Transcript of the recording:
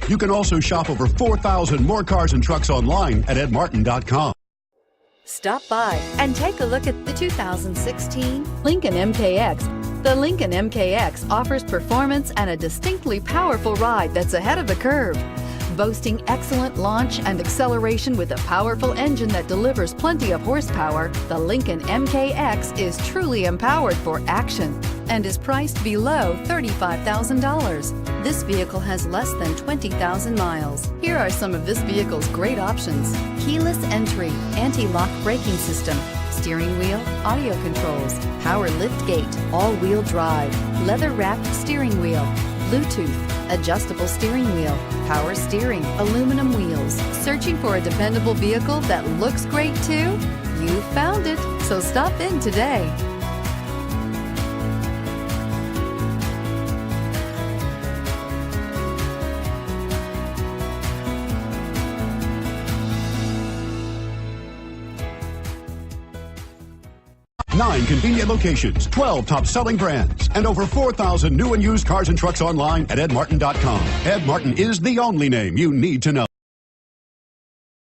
You can also shop over 4,000 more cars and trucks online at edmartin.com. Stop by and take a look at the 2016 Lincoln MKX. The Lincoln MKX offers performance and a distinctly powerful ride that's ahead of the curve. Boasting excellent launch and acceleration with a powerful engine that delivers plenty of horsepower, the Lincoln MKX is truly empowered for action and is priced below $35,000. This vehicle has less than 20,000 miles. Here are some of this vehicle's great options: keyless entry, anti-lock braking system, steering wheel audio controls, power lift gate, all-wheel drive, leather-wrapped steering wheel, Bluetooth, adjustable steering wheel, power steering, aluminum wheels. Searching for a dependable vehicle that looks great too? You found it, so stop in today. Nine convenient locations, 12 top-selling brands, and over 4,000 new and used cars and trucks online at edmartin.com. Ed Martin is the only name you need to know.